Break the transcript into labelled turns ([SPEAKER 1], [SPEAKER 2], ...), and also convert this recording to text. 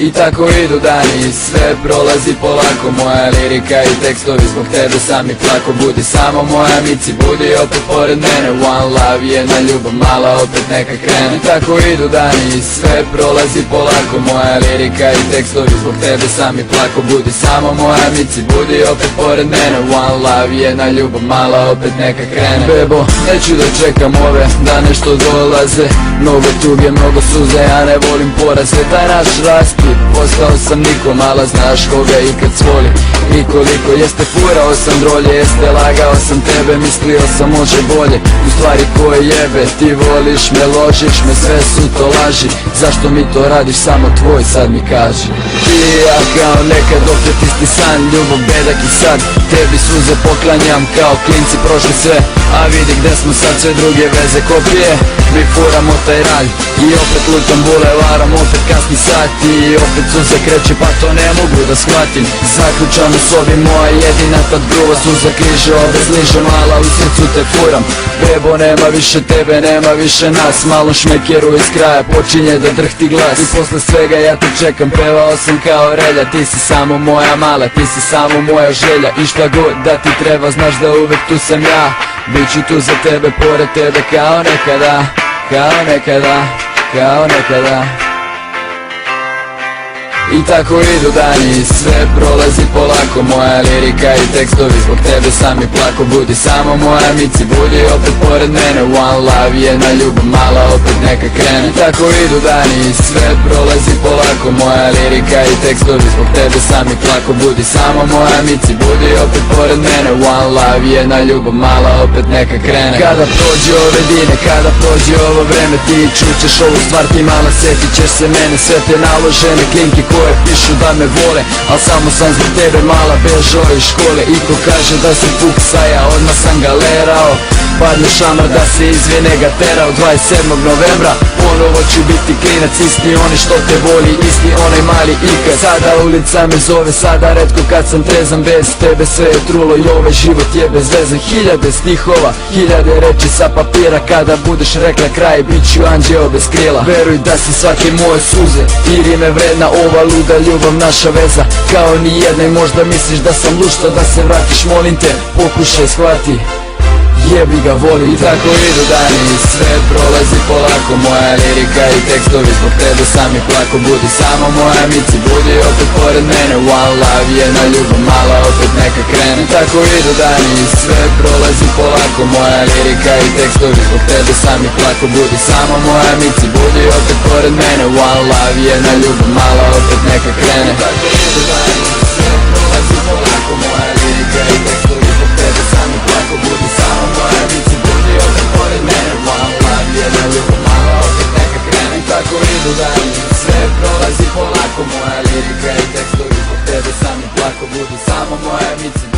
[SPEAKER 1] I tako idu dani, sve prolazi polako. Moja lirika i tekstovi zbog tebe sami plako. Budi samo moja mici, budi opet pored mene. One love, jedna ljubav mala, opet neka krene. I tako idu dani, sve prolazi polako. Moja lirika i tekstovi zbog tebe sami plako. Budi samo moja mici, budi opet pored mene. One love, jedna ljubav mala, opet neka krene. Bebo, neću da čekam ove dane što dolaze. Mnogo tuge, mnogo suze, ja ne volim poraze. Taj naš raspit, postao sam niko, mala znaš koga ikad svoli. I koliko jeste furao sam drolje, jeste lagao sam tebe, mislio sam može bolje. U stvari koje jebe, ti voliš me, ložiš me, sve su to laži. Zašto mi to radiš, samo tvoj sad mi kaži. Ti i ja kao nekad, opet isti san, ljubav, bedak i sad. Tebi suze poklanjam, kao klinci prošli sve. A vidi gde smo sad, sve druge veze kopije. Mi furamo taj ralj i opet lutam bulevarom, opet kasni sat. I opet suze kreće, pa to ne mogu da shvatim. Zaključam u sobi, moja jedina tad gruva suza kliže, obezliže mala, u srcu te furam. Bebo, nema više tebe, nema više nas. Malom šmekeru iz kraja počinje da drhti glas. I posle svega ja te čekam, pevao sam kao relja. Ti si samo moja mala, ti si samo moja želja. I šta god da ti treba, znaš da uvek tu sam ja. Biću tu za tebe, pored tebe kao nekada. Kao nekada, kao nekada. I tako idu dani, sve prolazi polako. Moja lirika i tekstovi zbog tebe sami plako. Budi samo moja mici, budi opet pored mene. One love, jedna ljubav mala, opet neka krene. I tako idu dani, sve prolazi polako. Moja lirika i tekstovi zbog tebe sami plako. Budi samo moja mici, budi opet pored mene. One love, jedna ljubav mala, opet neka krene. Kada prođe ove dine, kada prođe ovo vreme, ti čućeš ovu stvar, ti mala setit ćeš se mene. Sve te naložene klinke koje pišu da me vole, al samo sam zbog tebe mala bežao iz škole. I ko kaže da si fuksa, ja odmah sam ga lerao. Padne šamar da se izvine ga terao. 27. novembra ponovo ću biti klinac, isti oni što te voli, isti onaj mali ikad. Sada ulica me zove, sada retko kad sam trezan. Bez tebe sve je trulo i ovaj život je bez veze. Hiljade stihova, hiljade reči sa papira. Kada budeš rekla kraj, bit ću anđeo bez krila. Veruj da si svake moje suze i rime vredna ova luda ljubav, naša veza kao ni jedna. I možda misliš da sam lušta, da se vratiš, molim te, pokušaj shvati, jebi ga voli. I tako idu dani, sve prolazi polako. Moja lirika i tekstovi zbog tebe sami plako. Budi samo moja mici, budi opet pored mene. One love, jedna ljubav mala, opet neka krene. I tako idu dani, sve prolazi polako. Moja lirika i tekstovi zbog tebe sami plako. Budi samo moja mici, budi opet pored mene. One love, jedna ljubav mala, opet neka krene. I tako idu dani, sve prolazi polako. Moja lirika i tekstovi zbog tebe sami plako. Budi samo moja mici, budi opet pored mene. One love, jedna ljubav mala, opet neka krene. I tako idu dani, sve prolazi polako. Moja lirika i tekstovi zbog tebe sami plako. Budi samo moja mici.